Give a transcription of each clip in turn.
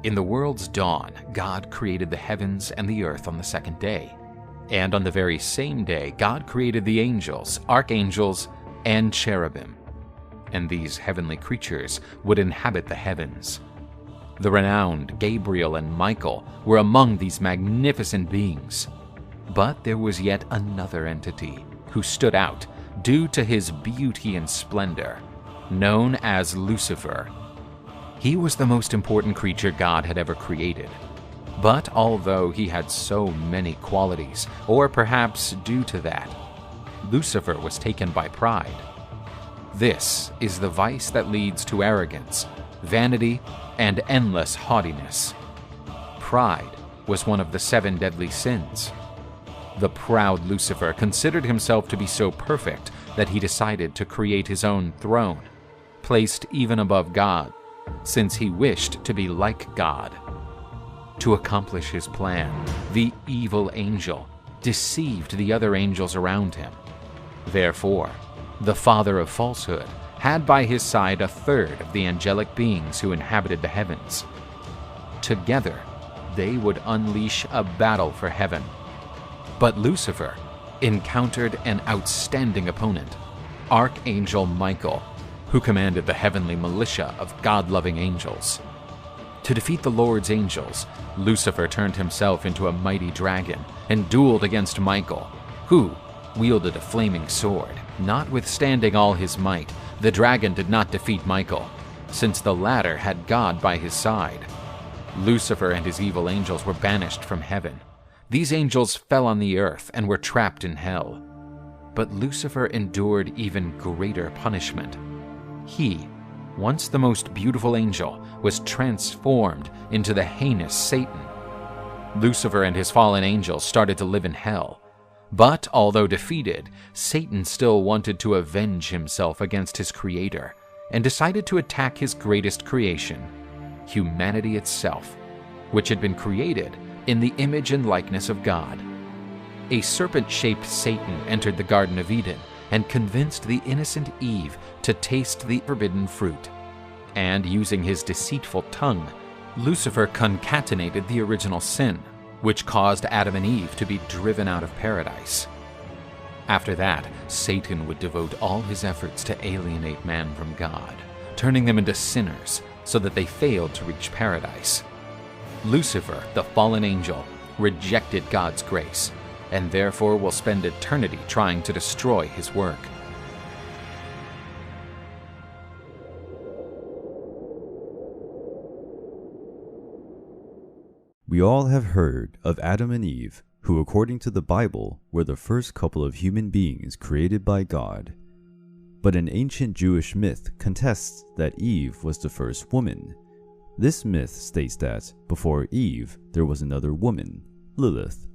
In the world's dawn, God created the heavens and the earth on the second day. And on the very same day, God created the angels, archangels, and cherubim. And these heavenly creatures would inhabit the heavens. The renowned Gabriel and Michael were among these magnificent beings. But there was yet another entity who stood out due to his beauty and splendor, known as Lucifer. He was the most important creature God had ever created. But although he had so many qualities, or perhaps due to that, Lucifer was taken by pride. This is the vice that leads to arrogance, vanity, and endless haughtiness. Pride was one of the 7 deadly sins. The proud Lucifer considered himself to be so perfect that he decided to create his own throne, placed even above God, since he wished to be like God. To accomplish his plan, the evil angel deceived the other angels around him. Therefore, the father of falsehood had by his side 1/3 of the angelic beings who inhabited the heavens. Together, they would unleash a battle for heaven. But Lucifer encountered an outstanding opponent, Archangel Michael, who commanded the heavenly militia of God-loving angels. To defeat the Lord's angels, Lucifer turned himself into a mighty dragon and dueled against Michael, who wielded a flaming sword. Notwithstanding all his might, the dragon did not defeat Michael, since the latter had God by his side. Lucifer and his evil angels were banished from heaven. These angels fell on the earth and were trapped in hell. But Lucifer endured even greater punishment. He, once the most beautiful angel, was transformed into the heinous Satan. Lucifer and his fallen angels started to live in hell. But although defeated, Satan still wanted to avenge himself against his creator and decided to attack his greatest creation, humanity itself, which had been created in the image and likeness of God. A serpent-shaped Satan entered the Garden of Eden and convinced the innocent Eve to taste the forbidden fruit. And using his deceitful tongue, Lucifer concatenated the original sin, which caused Adam and Eve to be driven out of paradise. After that, Satan would devote all his efforts to alienate man from God, turning them into sinners so that they failed to reach paradise. Lucifer, the fallen angel, rejected God's grace, and therefore will spend eternity trying to destroy his work. We all have heard of Adam and Eve, who according to the Bible were the first couple of human beings created by God. But an ancient Jewish myth contests that Eve was the first woman. This myth states that before Eve there was another woman, Lilith.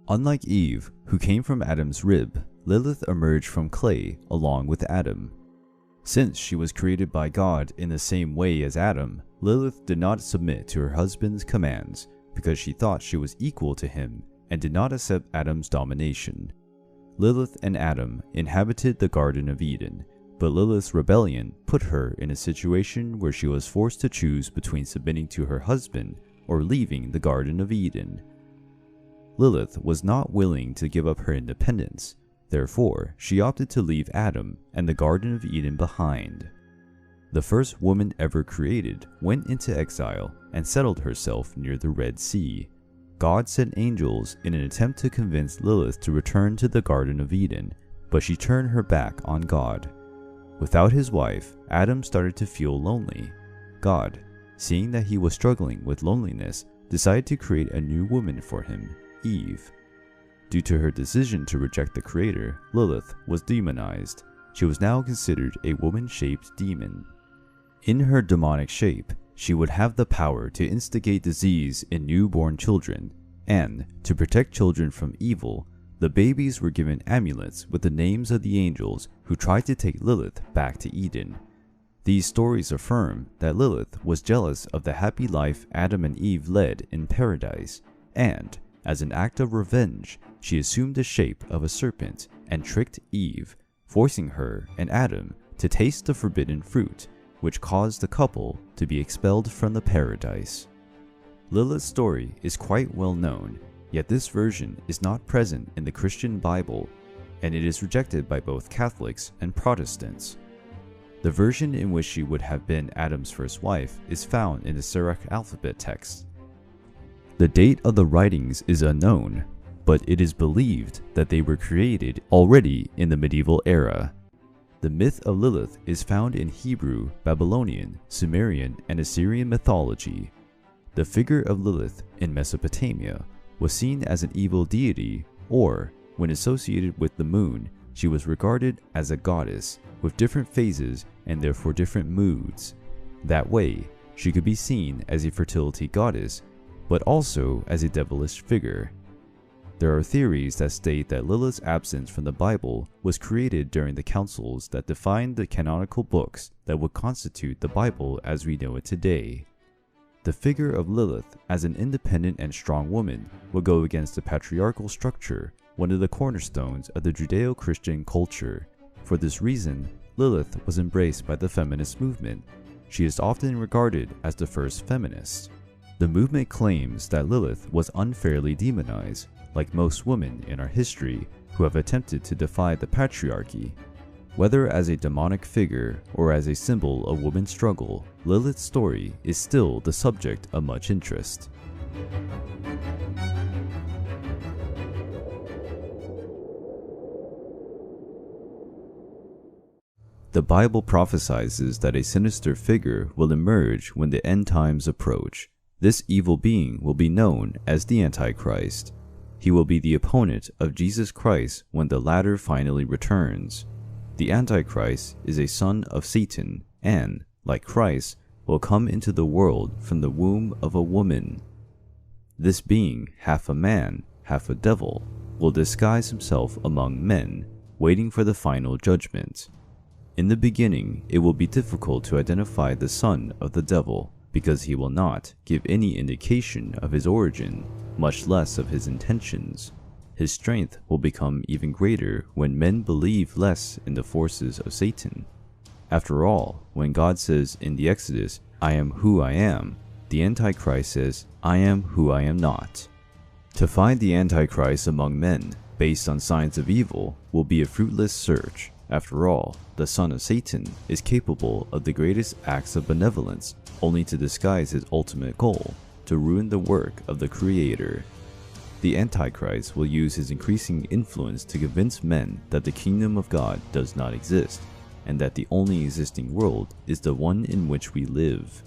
Unlike Eve, who came from Adam's rib, Lilith emerged from clay along with Adam. Since she was created by God in the same way as Adam, Lilith did not submit to her husband's commands because she thought she was equal to him and did not accept Adam's domination. Lilith and Adam inhabited the Garden of Eden, but Lilith's rebellion put her in a situation where she was forced to choose between submitting to her husband or leaving the Garden of Eden. Lilith was not willing to give up her independence. Therefore, she opted to leave Adam and the Garden of Eden behind. The first woman ever created went into exile and settled herself near the Red Sea. God sent angels in an attempt to convince Lilith to return to the Garden of Eden, but she turned her back on God. Without his wife, Adam started to feel lonely. God, seeing that he was struggling with loneliness, decided to create a new woman for him, Eve. Due to her decision to reject the Creator, Lilith was demonized. She was now considered a woman-shaped demon. In her demonic shape, she would have the power to instigate disease in newborn children, and to protect children from evil, the babies were given amulets with the names of the angels who tried to take Lilith back to Eden. These stories affirm that Lilith was jealous of the happy life Adam and Eve led in paradise, and, as an act of revenge, she assumed the shape of a serpent and tricked Eve, forcing her and Adam to taste the forbidden fruit, which caused the couple to be expelled from the paradise. Lilith's story is quite well known, yet this version is not present in the Christian Bible, and it is rejected by both Catholics and Protestants. The version in which she would have been Adam's first wife is found in the Syriac alphabet text. The date of the writings is unknown, but it is believed that they were created already in the medieval era. The myth of Lilith is found in Hebrew, Babylonian, Sumerian, and Assyrian mythology. The figure of Lilith in Mesopotamia was seen as an evil deity, or, when associated with the moon, she was regarded as a goddess with different phases and therefore different moods. That way, she could be seen as a fertility goddess, but also as a devilish figure. There are theories that state that Lilith's absence from the Bible was created during the councils that defined the canonical books that would constitute the Bible as we know it today. The figure of Lilith as an independent and strong woman would go against the patriarchal structure, one of the cornerstones of the Judeo-Christian culture. For this reason, Lilith was embraced by the feminist movement. She is often regarded as the first feminist. The movement claims that Lilith was unfairly demonized, like most women in our history who have attempted to defy the patriarchy. Whether as a demonic figure or as a symbol of women's struggle, Lilith's story is still the subject of much interest. The Bible prophesies that a sinister figure will emerge when the end times approach. This evil being will be known as the Antichrist. He will be the opponent of Jesus Christ when the latter finally returns. The Antichrist is a son of Satan and, like Christ, will come into the world from the womb of a woman. This being, half a man, half a devil, will disguise himself among men, waiting for the final judgment. In the beginning, it will be difficult to identify the son of the devil, because he will not give any indication of his origin, much less of his intentions. His strength will become even greater when men believe less in the forces of Satan. After all, when God says in the Exodus, "I am who I am," the Antichrist says, "I am who I am not." To find the Antichrist among men, based on signs of evil, will be a fruitless search. After all, the son of Satan is capable of the greatest acts of benevolence, only to disguise his ultimate goal, to ruin the work of the Creator. The Antichrist will use his increasing influence to convince men that the kingdom of God does not exist, and that the only existing world is the one in which we live.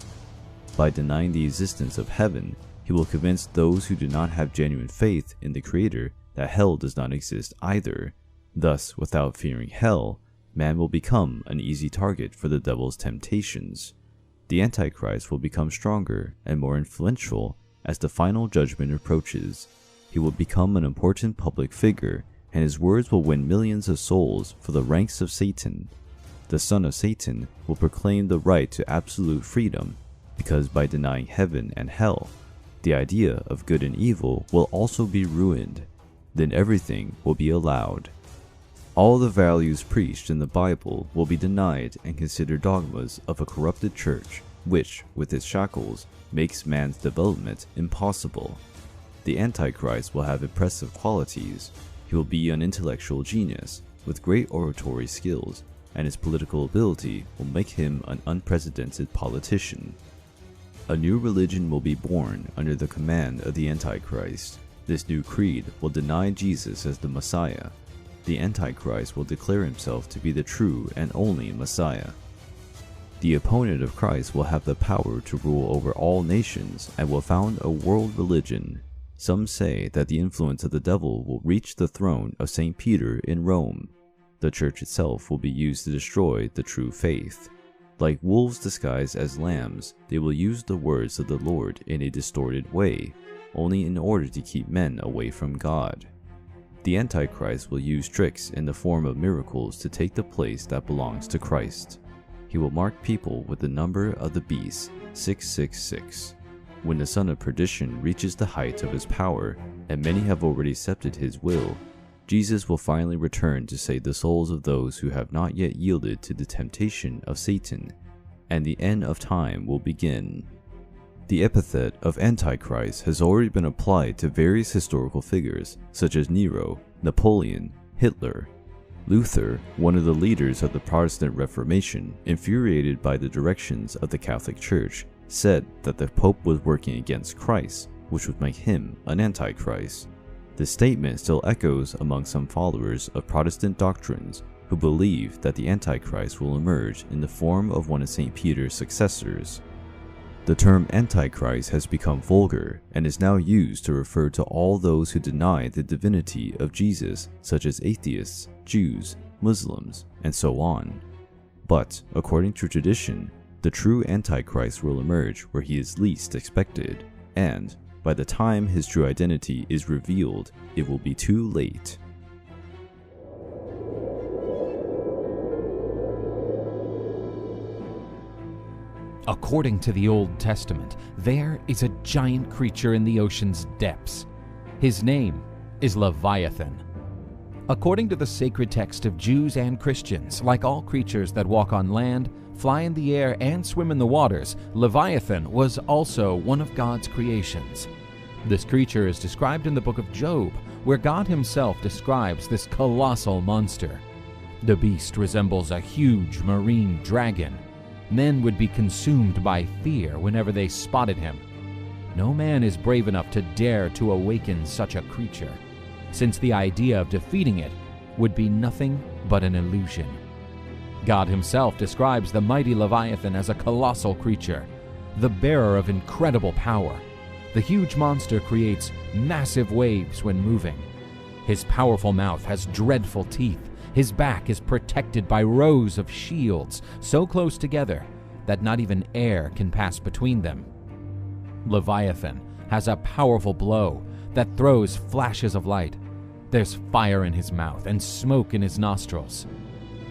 By denying the existence of heaven, he will convince those who do not have genuine faith in the Creator that hell does not exist either. Thus, without fearing hell, man will become an easy target for the devil's temptations. The Antichrist will become stronger and more influential as the final judgment approaches. He will become an important public figure, and his words will win millions of souls for the ranks of Satan. The son of Satan will proclaim the right to absolute freedom, because by denying heaven and hell, the idea of good and evil will also be ruined. Then everything will be allowed. All the values preached in the Bible will be denied and considered dogmas of a corrupted church, which, with its shackles, makes man's development impossible. The Antichrist will have impressive qualities. He will be an intellectual genius, with great oratory skills, and his political ability will make him an unprecedented politician. A new religion will be born under the command of the Antichrist. This new creed will deny Jesus as the Messiah. The Antichrist will declare himself to be the true and only Messiah. The opponent of Christ will have the power to rule over all nations and will found a world religion. Some say that the influence of the devil will reach the throne of St. Peter in Rome. The church itself will be used to destroy the true faith. Like wolves disguised as lambs, they will use the words of the Lord in a distorted way, only in order to keep men away from God. The Antichrist will use tricks in the form of miracles to take the place that belongs to Christ. He will mark people with the number of the beast, 666. When the son of perdition reaches the height of his power, and many have already accepted his will, Jesus will finally return to save the souls of those who have not yet yielded to the temptation of Satan, and the end of time will begin. The epithet of Antichrist has already been applied to various historical figures such as Nero, Napoleon, Hitler. Luther, one of the leaders of the Protestant Reformation, infuriated by the directions of the Catholic Church, said that the Pope was working against Christ, which would make him an Antichrist. This statement still echoes among some followers of Protestant doctrines who believe that the Antichrist will emerge in the form of one of St. Peter's successors. The term Antichrist has become vulgar and is now used to refer to all those who deny the divinity of Jesus, such as atheists, Jews, Muslims, and so on. But, according to tradition, the true Antichrist will emerge where he is least expected, and, by the time his true identity is revealed, it will be too late. According to the Old Testament, there is a giant creature in the ocean's depths. His name is Leviathan. According to the sacred text of Jews and Christians, like all creatures that walk on land, fly in the air, and swim in the waters, Leviathan was also one of God's creations. This creature is described in the book of Job, where God himself describes this colossal monster. The beast resembles a huge marine dragon. Men would be consumed by fear whenever they spotted him. No man is brave enough to dare to awaken such a creature, since the idea of defeating it would be nothing but an illusion. God himself describes the mighty Leviathan as a colossal creature, the bearer of incredible power. The huge monster creates massive waves when moving. His powerful mouth has dreadful teeth. His back is protected by rows of shields so close together that not even air can pass between them. Leviathan has a powerful blow that throws flashes of light. There's fire in his mouth and smoke in his nostrils.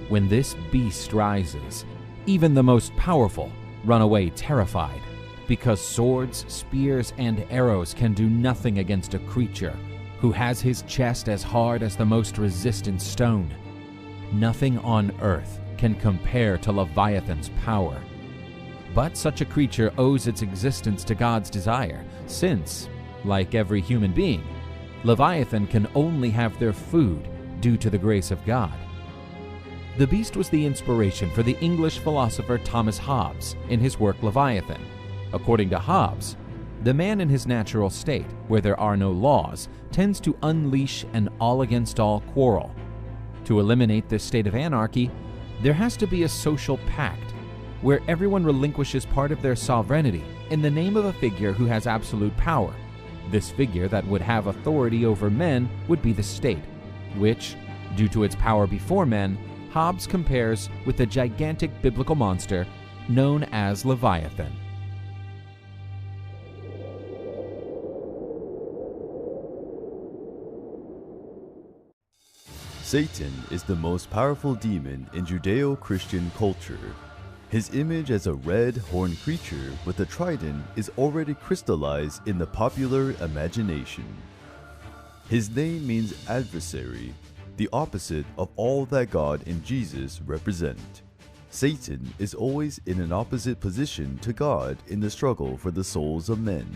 When this beast rises, even the most powerful run away terrified, because swords, spears, and arrows can do nothing against a creature who has his chest as hard as the most resistant stone. Nothing on earth can compare to Leviathan's power. But such a creature owes its existence to God's desire, since, like every human being, Leviathan can only have their food due to the grace of God. The beast was the inspiration for the English philosopher Thomas Hobbes in his work Leviathan. According to Hobbes, the man in his natural state, where there are no laws, tends to unleash an all-against-all quarrel. To eliminate this state of anarchy, there has to be a social pact, where everyone relinquishes part of their sovereignty in the name of a figure who has absolute power. This figure that would have authority over men would be the state, which, due to its power before men, Hobbes compares with the gigantic biblical monster known as Leviathan. Satan is the most powerful demon in Judeo-Christian culture. His image as a red horned creature with a trident is already crystallized in the popular imagination. His name means adversary, the opposite of all that God and Jesus represent. Satan is always in an opposite position to God in the struggle for the souls of men.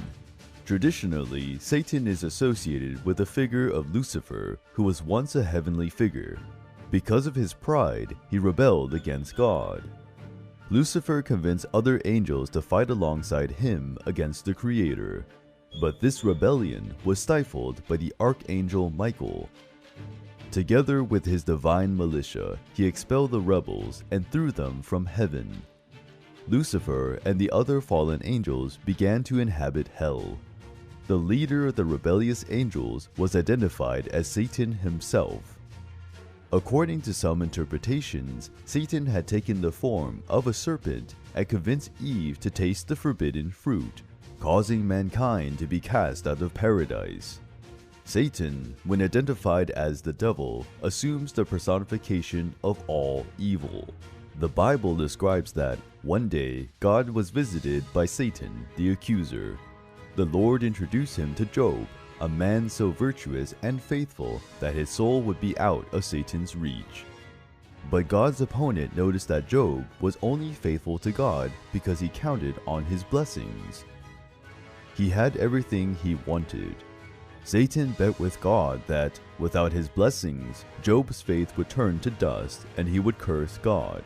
Traditionally, Satan is associated with the figure of Lucifer, who was once a heavenly figure. Because of his pride, he rebelled against God. Lucifer convinced other angels to fight alongside him against the Creator. But this rebellion was stifled by the Archangel Michael. Together with his divine militia, he expelled the rebels and threw them from heaven. Lucifer and the other fallen angels began to inhabit hell. The leader of the rebellious angels was identified as Satan himself. According to some interpretations, Satan had taken the form of a serpent and convinced Eve to taste the forbidden fruit, causing mankind to be cast out of paradise. Satan, when identified as the devil, assumes the personification of all evil. The Bible describes that one day God was visited by Satan, the accuser. The Lord introduced him to Job, a man so virtuous and faithful that his soul would be out of Satan's reach. But God's opponent noticed that Job was only faithful to God because he counted on his blessings. He had everything he wanted. Satan bet with God that, without his blessings, Job's faith would turn to dust and he would curse God.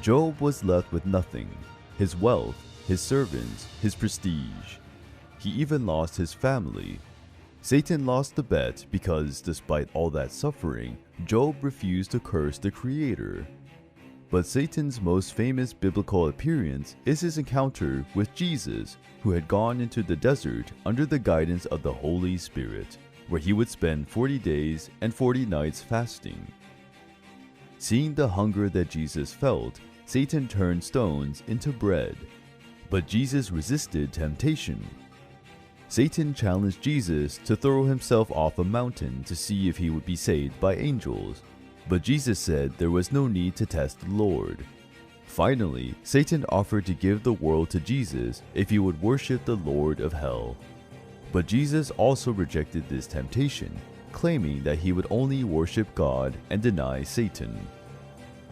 Job was left with nothing: his wealth, his servants, his prestige. He even lost his family. Satan lost the bet because, despite all that suffering, Job refused to curse the Creator. But Satan's most famous biblical appearance is his encounter with Jesus, who had gone into the desert under the guidance of the Holy Spirit, where he would spend 40 days and 40 nights fasting. Seeing the hunger that Jesus felt, Satan turned stones into bread. But Jesus resisted temptation. Satan challenged Jesus to throw himself off a mountain to see if he would be saved by angels. But Jesus said there was no need to test the Lord. Finally, Satan offered to give the world to Jesus if he would worship the Lord of Hell. But Jesus also rejected this temptation, claiming that he would only worship God and deny Satan.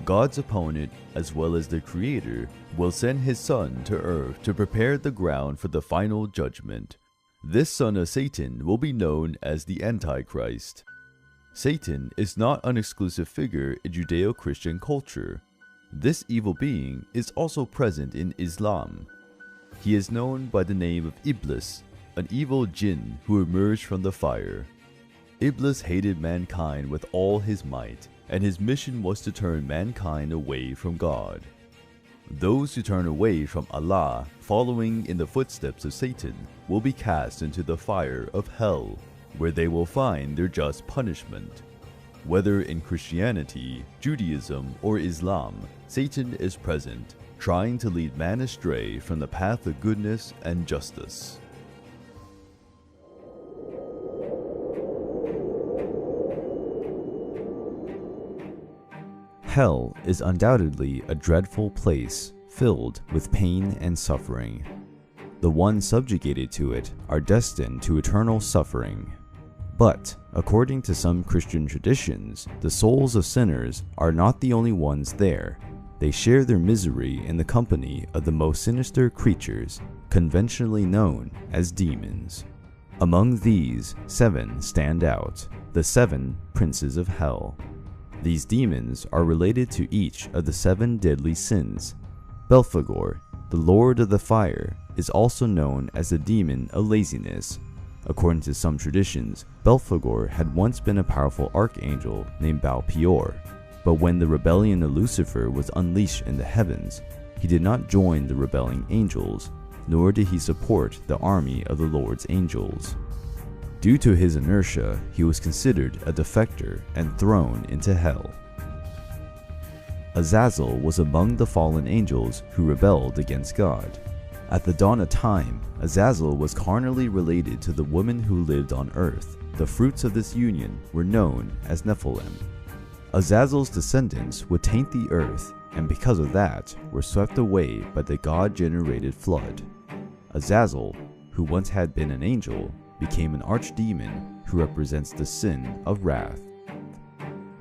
God's opponent, as well as the Creator, will send his Son to earth to prepare the ground for the final judgment. This son of Satan will be known as the Antichrist. Satan is not an exclusive figure in Judeo-Christian culture. This evil being is also present in Islam. He is known by the name of Iblis, an evil jinn who emerged from the fire. Iblis hated mankind with all his might, and his mission was to turn mankind away from God. Those who turn away from Allah, following in the footsteps of Satan, will be cast into the fire of hell, where they will find their just punishment. Whether in Christianity, Judaism, or Islam, Satan is present, trying to lead man astray from the path of goodness and justice. Hell is undoubtedly a dreadful place, filled with pain and suffering. The ones subjugated to it are destined to eternal suffering. But, according to some Christian traditions, the souls of sinners are not the only ones there. They share their misery in the company of the most sinister creatures, conventionally known as demons. Among these, 7 stand out, the 7 princes of hell. These demons are related to each of the 7 deadly sins. Belphegor, the lord of the fire, is also known as the demon of laziness. According to some traditions, Belphegor had once been a powerful archangel named Baal-peor, but when the rebellion of Lucifer was unleashed in the heavens, he did not join the rebelling angels, nor did he support the army of the Lord's angels. Due to his inertia, he was considered a defector and thrown into hell. Azazel was among the fallen angels who rebelled against God. At the dawn of time, Azazel was carnally related to the woman who lived on earth. The fruits of this union were known as Nephilim. Azazel's descendants would taint the earth, and because of that, were swept away by the God-generated flood. Azazel, who once had been an angel, became an archdemon who represents the sin of wrath.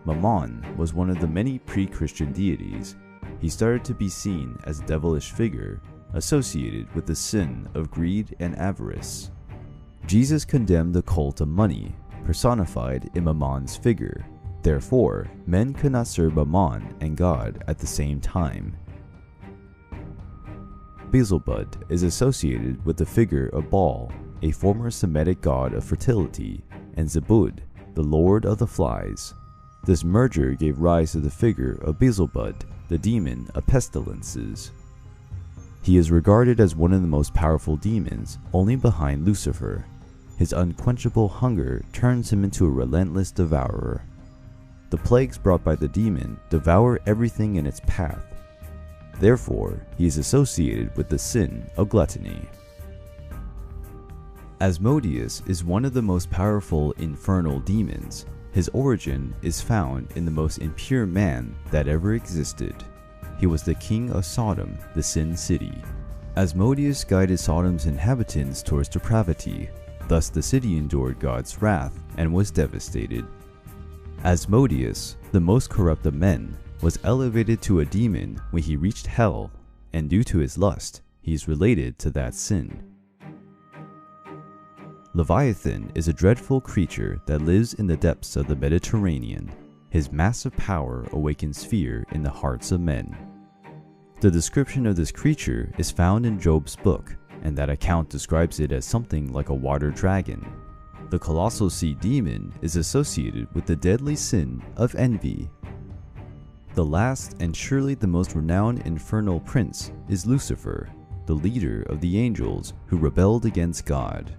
Mammon was one of the many pre-Christian deities. He started to be seen as a devilish figure associated with the sin of greed and avarice. Jesus condemned the cult of money, personified in Mammon's figure. Therefore, men could not serve Mammon and God at the same time. Beelzebub is associated with the figure of Baal, a former Semitic god of fertility, and Zebud, the lord of the flies. This merger gave rise to the figure of Beelzebub, the demon of pestilences. He is regarded as one of the most powerful demons, only behind Lucifer. His unquenchable hunger turns him into a relentless devourer. The plagues brought by the demon devour everything in its path. Therefore, he is associated with the sin of gluttony. Asmodeus is one of the most powerful infernal demons. His origin is found in the most impure man that ever existed. He was the king of Sodom, the sin city. Asmodeus guided Sodom's inhabitants towards depravity. Thus the city endured God's wrath and was devastated. Asmodeus, the most corrupt of men, was elevated to a demon when he reached hell, and due to his lust, he is related to that sin. Leviathan is a dreadful creature that lives in the depths of the Mediterranean. His massive power awakens fear in the hearts of men. The description of this creature is found in Job's book, and that account describes it as something like a water dragon. The colossal sea demon is associated with the deadly sin of envy. The last and surely the most renowned infernal prince is Lucifer, the leader of the angels who rebelled against God.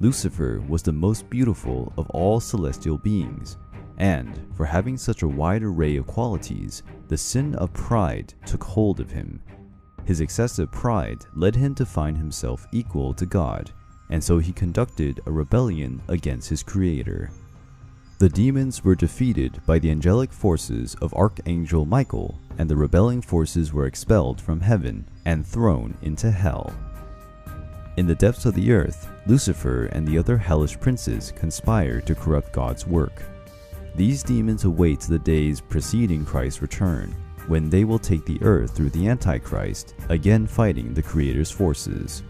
Lucifer was the most beautiful of all celestial beings, and for having such a wide array of qualities, the sin of pride took hold of him. His excessive pride led him to find himself equal to God, and so he conducted a rebellion against his creator. The demons were defeated by the angelic forces of Archangel Michael, and the rebelling forces were expelled from heaven and thrown into hell. In the depths of the earth, Lucifer and the other hellish princes conspire to corrupt God's work. These demons await the days preceding Christ's return, when they will take the earth through the Antichrist, again fighting the Creator's forces.